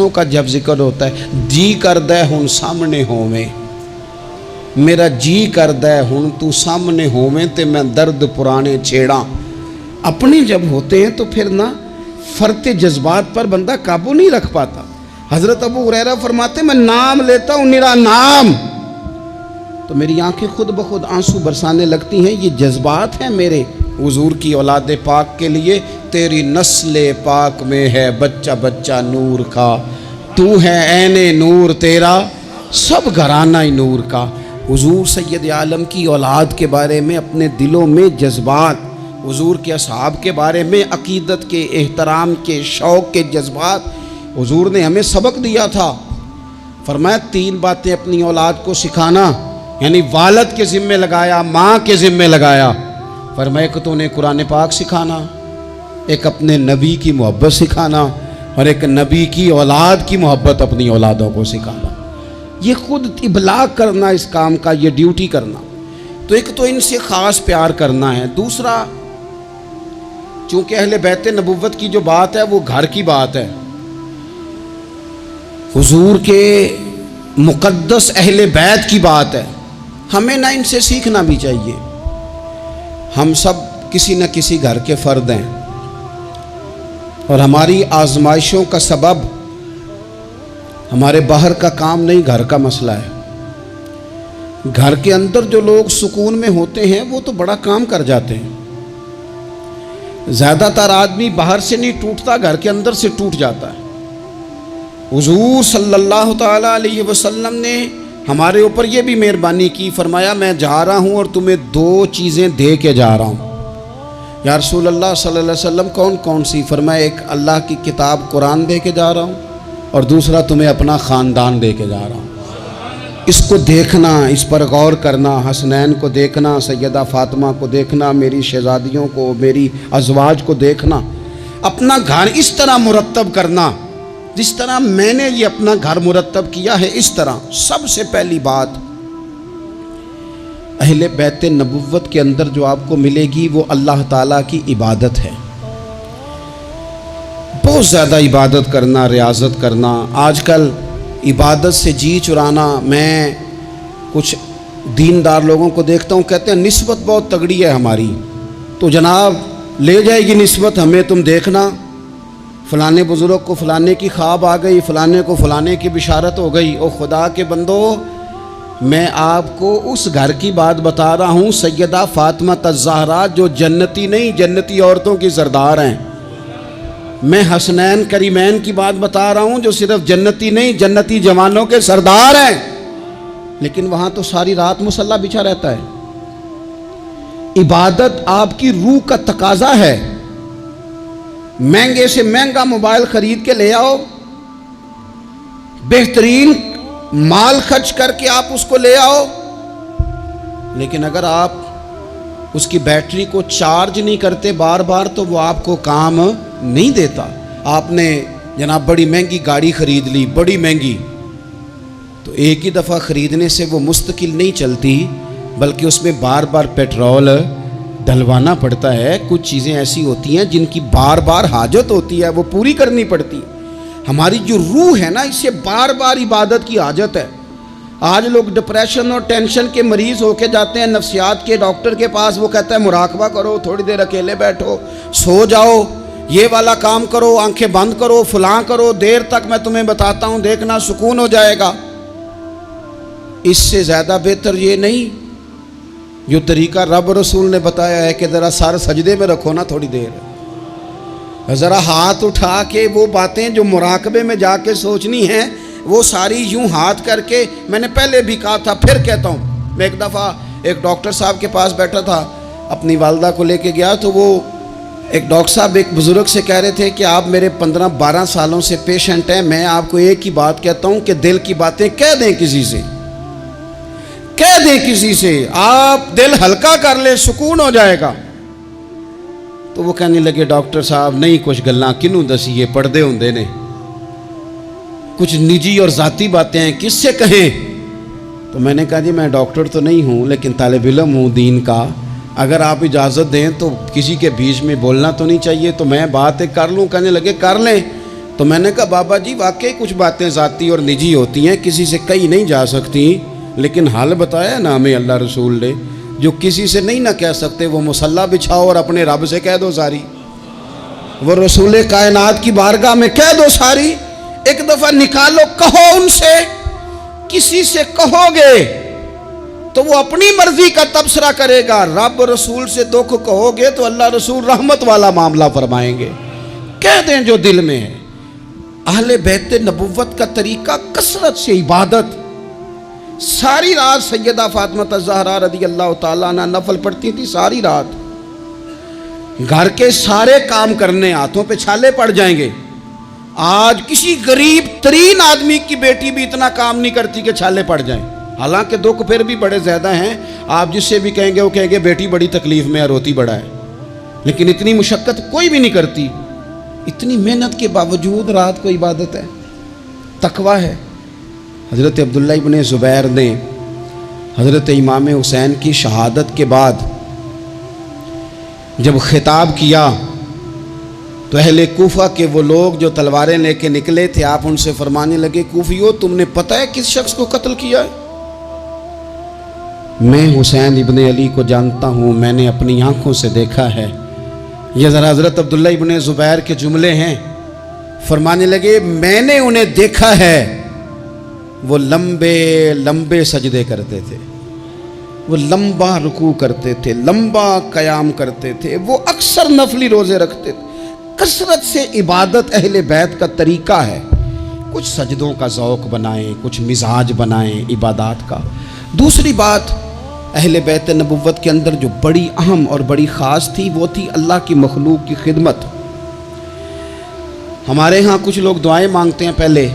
کا جب ذکر ہوتا ہے جی کردہ ہن سامنے ہوویں، میرا جی کردہ ہن تو سامنے ہوویں تے میں درد پرانے چھیڑاں. اپنے جب ہوتے ہیں تو پھر نہ فرط جذبات پر بندہ قابو نہیں رکھ پاتا. حضرت ابو ہریرہ فرماتے میں نام لیتا ہوں میرا نام تو میری آنکھیں خود بخود آنسو برسانے لگتی ہیں. یہ جذبات ہیں میرے حضور کی اولاد پاک کے لیے. تیری نسل پاک میں ہے بچہ بچہ نور کا، تو ہے عین نور تیرا سب گھرانہ نور کا. حضور سید عالم کی اولاد کے بارے میں اپنے دلوں میں جذبات، حضور کے اصحاب کے بارے میں عقیدت کے، احترام کے، شوق کے جذبات. حضور نے ہمیں سبق دیا تھا، فرمایا 3 باتیں اپنی اولاد کو سکھانا، یعنی والد کے ذمے لگایا، ماں کے ذمے لگایا. فرمایا کہ تو انہیں قرآن پاک سکھانا، ایک اپنے نبی کی محبت سکھانا، اور ایک نبی کی اولاد کی محبت اپنی اولادوں کو سکھانا. یہ خود ابلاغ کرنا اس کام کا، یہ ڈیوٹی کرنا. تو ایک تو ان سے خاص پیار کرنا ہے. دوسرا، چونکہ اہل بیت نبوت کی جو بات ہے وہ گھر کی بات ہے، حضور کے مقدس اہل بیت کی بات ہے، ہمیں نہ ان سے سیکھنا بھی چاہیے. ہم سب کسی نہ کسی گھر کے فرد ہیں، اور ہماری آزمائشوں کا سبب ہمارے باہر کا کام نہیں، گھر کا مسئلہ ہے. گھر کے اندر جو لوگ سکون میں ہوتے ہیں وہ تو بڑا کام کر جاتے ہیں. زیادہ تر آدمی باہر سے نہیں ٹوٹتا، گھر کے اندر سے ٹوٹ جاتا ہے. حضور صلی اللہ تعالیٰ علیہ وسلم نے ہمارے اوپر یہ بھی مہربانی کی، فرمایا میں جا رہا ہوں اور تمہیں 2 چیزیں دے کے جا رہا ہوں. یا رسول اللہ صلی اللہ علیہ وسلم کون کون سی؟ فرمایا ایک اللہ کی کتاب قرآن دے کے جا رہا ہوں، اور دوسرا تمہیں اپنا خاندان دے کے جا رہا ہوں. اس کو دیکھنا، اس پر غور کرنا، حسنین کو دیکھنا، سیدہ فاطمہ کو دیکھنا، میری شہزادیوں کو، میری ازواج کو دیکھنا، اپنا گھر اس طرح مرتب کرنا جس طرح میں نے یہ اپنا گھر مرتب کیا ہے. اس طرح سب سے پہلی بات اہل بیت نبوت کے اندر جو آپ کو ملے گی وہ اللہ تعالیٰ کی عبادت ہے. بہت زیادہ عبادت کرنا، ریاضت کرنا. آج کل عبادت سے جی چرانا. میں کچھ دیندار لوگوں کو دیکھتا ہوں، کہتے ہیں نسبت بہت تگڑی ہے ہماری، تو جناب لے جائے گی نسبت ہمیں، تم دیکھنا فلانے بزرگ کو فلانے کی خواب آ گئی، فلانے کو فلانے کی بشارت ہو گئی. او خدا کے بندو، میں آپ کو اس گھر کی بات بتا رہا ہوں، سیدہ فاطمہ الزہرا جو جنتی نہیں، جنتی عورتوں کی سردار ہیں. میں حسنین کریمین کی بات بتا رہا ہوں جو صرف جنتی نہیں، جنتی جوانوں کے سردار ہیں. لیکن وہاں تو ساری رات مصلی بچھا رہتا ہے. عبادت آپ کی روح کا تقاضا ہے. مہنگے سے مہنگا موبائل خرید کے لے آؤ، بہترین مال خرچ کر کے آپ اس کو لے آؤ، لیکن اگر آپ اس کی بیٹری کو چارج نہیں کرتے بار بار تو وہ آپ کو کام نہیں دیتا. آپ نے جناب بڑی مہنگی گاڑی خرید لی، بڑی مہنگی، تو ایک ہی دفعہ خریدنے سے وہ مستقل نہیں چلتی، بلکہ اس میں بار بار پیٹرول ڈلوانا پڑتا ہے. کچھ چیزیں ایسی ہوتی ہیں جن کی بار بار حاجت ہوتی ہے، وہ پوری کرنی پڑتی. ہماری جو روح ہے نا، اسے بار بار عبادت کی حاجت ہے. آج لوگ ڈپریشن اور ٹینشن کے مریض ہو کے جاتے ہیں نفسیات کے ڈاکٹر کے پاس، وہ کہتا ہے مراقبہ کرو، تھوڑی دیر اکیلے بیٹھو، سو جاؤ، یہ والا کام کرو، آنکھیں بند کرو، فلاں کرو، دیر تک میں تمہیں بتاتا ہوں، دیکھنا سکون ہو جائے گا. اس سے زیادہ بہتر یہ نہیں جو طریقہ رب رسول نے بتایا ہے کہ ذرا سر سجدے میں رکھو نا تھوڑی دیر، ذرا ہاتھ اٹھا کے وہ باتیں جو مراقبے میں جا کے سوچنی ہیں وہ ساری یوں ہاتھ کر کے. میں نے پہلے بھی کہا تھا، پھر کہتا ہوں، میں ایک دفعہ ایک ڈاکٹر صاحب کے پاس بیٹھا تھا، اپنی والدہ کو لے کے گیا، تو وہ ایک ڈاکٹر صاحب ایک بزرگ سے کہہ رہے تھے کہ آپ میرے 15-12 سالوں سے پیشنٹ ہیں، میں آپ کو ایک ہی بات کہتا ہوں کہ دل کی باتیں کہہ دیں کسی سے، کہہ دیں کسی سے، آپ دل ہلکا کر لیں، سکون ہو جائے گا. تو وہ کہنے لگے ڈاکٹر صاحب نہیں کچھ گلاں کنوں دسیے، پردے ہوندے نے، کچھ نجی اور ذاتی باتیں ہیں، کس سے کہیں. تو میں نے کہا جی میں ڈاکٹر تو نہیں ہوں لیکن طالب علم ہوں دین کا، اگر آپ اجازت دیں تو کسی کے بیچ میں بولنا تو نہیں چاہیے، تو میں بات ایک کر لوں. کہنے لگے کر لیں. تو میں نے کہا بابا جی واقعی کچھ باتیں ذاتی اور نجی ہوتی ہیں، کسی سے کہی نہیں جا سکتی، لیکن حال بتایا نا ہمیں اللہ رسول نے، جو کسی سے نہیں نہ کہہ سکتے وہ مصلی بچھاؤ اور اپنے رب سے کہہ دو ساری، وہ رسول کائنات کی بارگاہ میں کہہ دو ساری، ایک دفعہ نکالو، کہو ان سے، کسی سے کہو گے تو وہ اپنی مرضی کا تبصرہ کرے گا، رب رسول سے دکھ کہو گے تو اللہ رسول رحمت والا معاملہ فرمائیں گے، کہہ دیں جو دل میں ہے۔ اہل بیت نبوت کا طریقہ کثرت سے عبادت، ساری رات سیدہ فاطمہ الزہرا رضی اللہ تعالیٰ عنہ نفل پڑھتی تھی، ساری رات گھر کے سارے کام کرنے، ہاتھوں پہ چھالے پڑ جائیں گے۔ آج کسی غریب ترین آدمی کی بیٹی بھی اتنا کام نہیں کرتی کہ چھالے پڑ جائیں، حالانکہ دکھ پھر بھی بڑے زیادہ ہیں، آپ جس سے بھی کہیں گے وہ کہیں گے بیٹی بڑی تکلیف میں ہے، روتی بڑا ہے، لیکن اتنی مشقت کوئی بھی نہیں کرتی، اتنی محنت کے باوجود رات کو عبادت ہے، تقوی ہے۔ حضرت عبداللہ ابن زبیر نے حضرت امام حسین کی شہادت کے بعد جب خطاب کیا تو اہل کوفہ کے وہ لوگ جو تلواریں لے کے نکلے تھے، آپ ان سے فرمانے لگے کوفیو تم نے پتہ ہے کس شخص کو قتل کیا ہے؟ میں حسین ابن علی کو جانتا ہوں، میں نے اپنی آنکھوں سے دیکھا ہے۔ یہ ذرا حضرت عبداللہ ابن زبیر کے جملے ہیں، فرمانے لگے میں نے انہیں دیکھا ہے، وہ لمبے لمبے سجدے کرتے تھے، وہ لمبا رکوع کرتے تھے، لمبا قیام کرتے تھے، وہ اکثر نفلی روزے رکھتے تھے۔ کثرت سے عبادت اہل بیت کا طریقہ ہے، کچھ سجدوں کا ذوق بنائیں، کچھ مزاج بنائیں عبادات کا۔ دوسری بات اہل بیت نبوت کے اندر جو بڑی اہم اور بڑی خاص تھی وہ تھی اللہ کی مخلوق کی خدمت۔ ہمارے ہاں کچھ لوگ دعائیں مانگتے ہیں پہلے،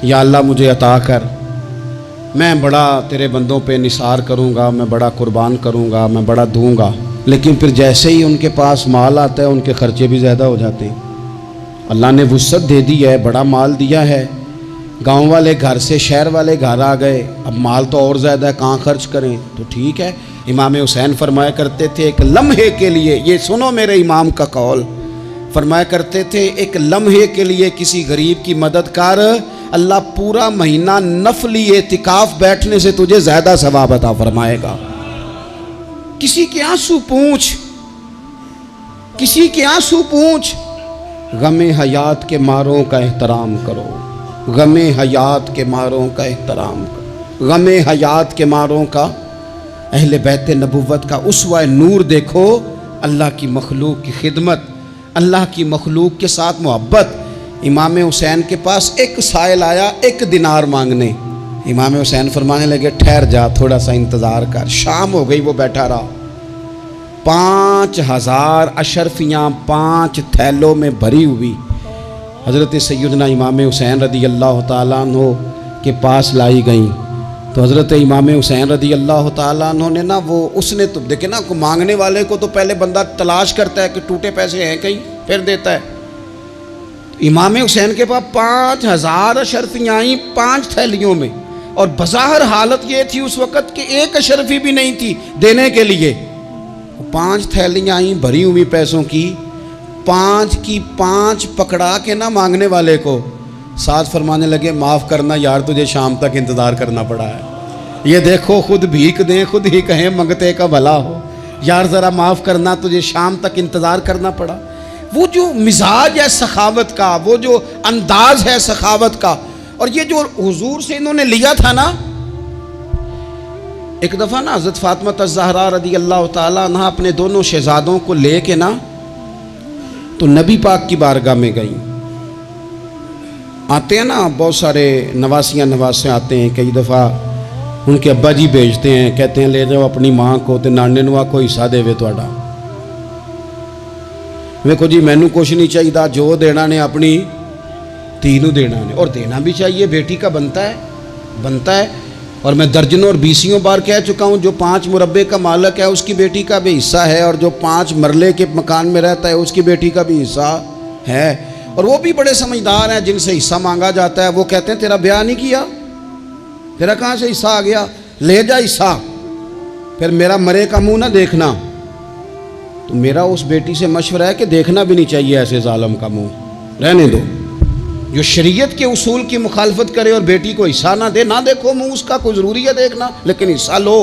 یا اللہ مجھے عطا کر، میں بڑا تیرے بندوں پہ نثار کروں گا، میں بڑا قربان کروں گا، میں بڑا دوں گا، لیکن پھر جیسے ہی ان کے پاس مال آتا ہے ان کے خرچے بھی زیادہ ہو جاتے ہیں۔ اللہ نے وسعت دے دی ہے، بڑا مال دیا ہے، گاؤں والے گھر سے شہر والے گھر آ گئے، اب مال تو اور زیادہ ہے، کہاں خرچ کریں؟ تو ٹھیک ہے، امام حسین فرمایا کرتے تھے ایک لمحے کے لیے، یہ سنو میرے امام کا قول، فرمایا کرتے تھے ایک لمحے کے لیے کسی غریب کی مدد کر، اللہ پورا مہینہ نفلی اعتکاف بیٹھنے سے تجھے زیادہ ثواب عطا فرمائے گا۔ کسی کے آنسو پوچھ، کسی کے آنسو پوچھ، غم حیات کے ماروں کا احترام کرو، غم حیات کے ماروں کا احترام کرو، غم حیات کے ماروں کا۔ اہل بیت نبوت کا اسوہ نور دیکھو، اللہ کی مخلوق کی خدمت، اللہ کی مخلوق کے ساتھ محبت۔ امام حسین کے پاس ایک سائل آیا 1 دینار مانگنے، امام حسین فرمانے لگے ٹھہر جا، تھوڑا سا انتظار کر۔ شام ہو گئی، وہ بیٹھا رہا، 5000 اشرفیاں 5 تھیلوں میں بھری ہوئی حضرت سیدنا امام حسین رضی اللہ تعالیٰ عنہ کے پاس لائی گئیں۔ تو حضرت امام حسین رضی اللہ تعالیٰ عنہ نے نا، وہ اس نے تو دیکھے نا، مانگنے والے کو تو پہلے بندہ تلاش کرتا ہے کہ ٹوٹے پیسے ہیں کہیں، پھر دیتا ہے۔ امام حسین کے پاس 5000 اشرفیاں آئیں 5 تھیلیوں میں، اور بظاہر حالت یہ تھی اس وقت کہ 1 اشرفی بھی نہیں تھی دینے کے لیے۔ 5 تھیلیاں آئیں بھری ہوئی پیسوں کی، 5 کی 5 پکڑا کے نہ مانگنے والے کو، ساتھ فرمانے لگے معاف کرنا یار، تجھے شام تک انتظار کرنا پڑا ہے، یہ دیکھو خود بھیک دیں خود ہی کہیں منگتے کا بھلا ہو، یار ذرا معاف کرنا، تجھے شام تک انتظار کرنا پڑا۔ وہ جو مزاج ہے سخاوت کا، وہ جو انداز ہے سخاوت کا، اور یہ جو حضور سے انہوں نے لیا تھا نا، ایک دفعہ نا حضرت فاطمہ الزہرا رضی اللہ تعالیٰ عنہ اپنے دونوں شہزادوں کو لے کے نا تو نبی پاک کی بارگاہ میں گئیں۔ آتے ہیں نا بہت سارے نواسیاں نواسے آتے ہیں، کئی دفعہ ان کے ابا جی بھیجتے ہیں، کہتے ہیں لے جاؤ اپنی ماں کو تے نانے نوا کو حصہ دے وے تہاڈا۔ ویکھو جی مینوں کچھ نہیں چاہیے، جو دینا نے اپنی دھی نوں دینا نے، اور دینا بھی چاہیے، بیٹی کا بنتا ہے۔ اور میں درجنوں اور 20 بار کہہ چکا ہوں، جو 5 مربے کا مالک ہے اس کی بیٹی کا بھی حصہ ہے، اور جو 5 مرلے کے مکان میں رہتا ہے اس کی بیٹی کا بھی حصہ ہے۔ اور وہ بھی بڑے سمجھدار ہیں، جن سے حصہ مانگا جاتا ہے وہ کہتے ہیں تیرا بیاہ نہیں کیا، تیرا کہاں سے حصہ آ گیا، لے جا حصہ، پھر میرا مرے کا منہ نہ دیکھنا۔ تو میرا اس بیٹی سے مشورہ ہے کہ دیکھنا بھی نہیں چاہیے ایسے ظالم کا منہ، رہنے دو، جو شریعت کے اصول کی مخالفت کرے اور بیٹی کو حصہ نہ دے، نہ دیکھو منہ اس کا، کوئی ضروری ہے دیکھنا، لیکن حصہ لو۔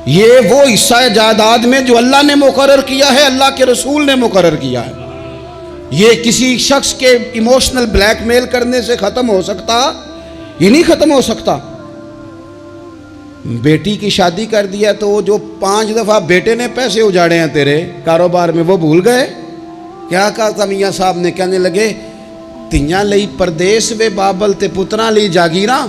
یہ وہ حصہ ہے جائیداد میں جو اللہ نے مقرر کیا ہے، اللہ کے رسول نے مقرر کیا ہے۔ یہ کسی شخص کے ایموشنل بلیک میل کرنے سے ختم ہو سکتا، یہ نہیں ختم ہو سکتا۔ بیٹی کی شادی کر دیا تو وہ جو 5 دفعہ بیٹے نے پیسے اجاڑے ہیں تیرے کاروبار میں، وہ بھول گئے؟ کیا کہا تھا میاں صاحب نے؟ کہنے لگے تیاں لئی پردیس وے بابل تے پتراں لئی جاگیراں،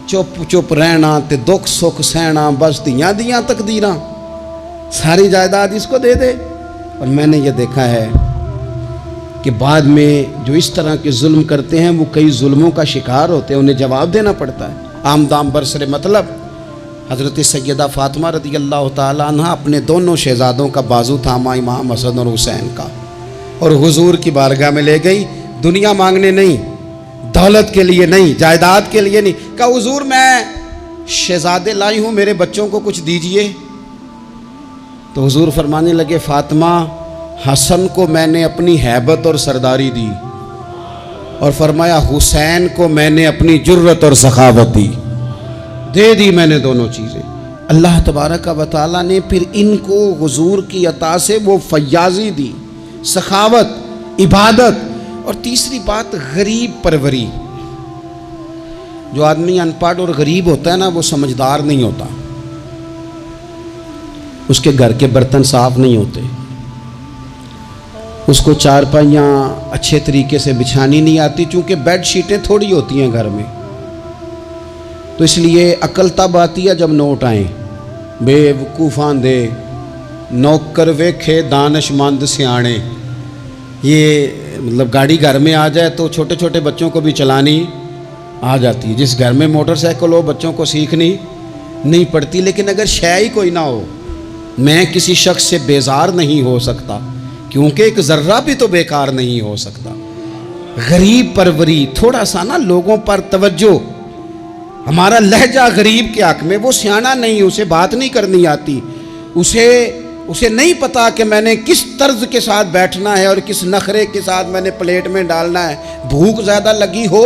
چپ چپ رہنا تے دکھ سکھ سہنا، بس تیاں دیاں تقدیراں، ساری جائیداد اس کو دے دے۔ اور میں نے یہ دیکھا ہے کہ بعد میں جو اس طرح کے ظلم کرتے ہیں وہ کئی ظلموں کا شکار ہوتے ہیں، انہیں جواب دینا پڑتا ہے۔ آمدام برسر مطلب حضرت سیدہ فاطمہ رضی اللہ تعالیٰ عنہ اپنے دونوں شہزادوں کا بازو تھاما، امام حسن اور حسین کا، اور حضور کی بارگاہ میں لے گئی، دنیا مانگنے نہیں، دولت کے لیے نہیں، جائیداد کے لیے نہیں، کہا حضور میں شہزادے لائی ہوں، میرے بچوں کو کچھ دیجئے۔ تو حضور فرمانے لگے فاطمہ، حسن کو میں نے اپنی ہیبت اور سرداری دی، اور فرمایا حسین کو میں نے اپنی جرت اور سخاوت دی، دے دی میں نے دونوں چیزیں۔ اللہ تبارک و تعالیٰ نے پھر ان کو حضور کی عطا سے وہ فیاضی دی، سخاوت، عبادت، اور تیسری بات غریب پروری۔ جو آدمی ان پڑھ اور غریب ہوتا ہے نا، وہ سمجھدار نہیں ہوتا، اس کے گھر کے برتن صاف نہیں ہوتے، اس کو چارپائیاں اچھے طریقے سے بچھانی نہیں آتی، چونکہ بیڈ شیٹیں تھوڑی ہوتی ہیں گھر میں، تو اس لیے عقل تب آتی ہے جب نوٹ آئیں۔ بے وقوفاں دے نوکر ویکھے دانش مند سیانے، یہ مطلب گاڑی گھر میں آ جائے تو چھوٹے چھوٹے بچوں کو بھی چلانی آ جاتی ہے۔ جس گھر میں موٹر سائیکل ہو بچوں کو سیکھنی نہیں پڑتی، لیکن اگر شے ہی کوئی نہ ہو، میں کسی شخص سے بیزار نہیں ہو سکتا، کیونکہ ایک ذرہ بھی تو بیکار نہیں ہو سکتا۔ غریب پروری، تھوڑا سا نا لوگوں پر توجہ۔ ہمارا لہجہ غریب کے حق میں، وہ سیانا نہیں، اسے بات نہیں کرنی آتی، اسے نہیں پتا کہ میں نے کس طرز کے ساتھ بیٹھنا ہے اور کس نخرے کے ساتھ میں نے پلیٹ میں ڈالنا ہے۔ بھوک زیادہ لگی ہو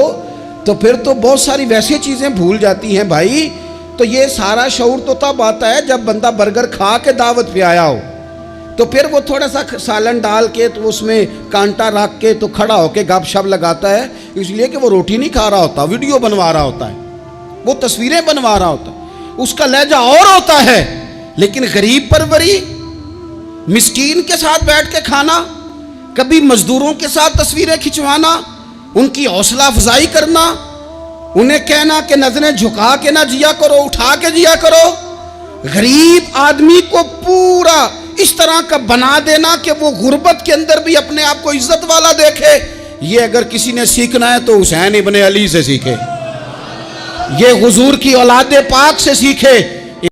تو پھر تو بہت ساری ویسی چیزیں بھول جاتی ہیں بھائی۔ تو یہ سارا شعور تو تب آتا ہے جب بندہ برگر کھا کے دعوت پہ آیا ہو، تو پھر وہ تھوڑا سا سالن ڈال کے تو اس میں کانٹا رکھ کے تو کھڑا ہو کے گپ شپ لگاتا ہے، اس لیے کہ وہ روٹی نہیں کھا رہا ہوتا، ویڈیو بنوا رہا ہوتا ہے، وہ تصویریں بنوا رہا ہوتا ہے، اس کا لہجہ اور ہوتا ہے۔ لیکن غریب پروری، مسکین کے ساتھ بیٹھ کے کھانا، کبھی مزدوروں کے ساتھ تصویریں کھنچوانا، ان کی حوصلہ افزائی کرنا، انہیں کہنا کہ نظریں جھکا کے نہ جیا کرو، اٹھا کے جیا کرو، غریب آدمی کو پورا اس طرح کا بنا دینا کہ وہ غربت کے اندر بھی اپنے آپ کو عزت والا دیکھے۔ یہ اگر کسی نے سیکھنا ہے تو حسین ابن علی سے سیکھے، یہ حضور کی اولاد پاک سے سیکھے۔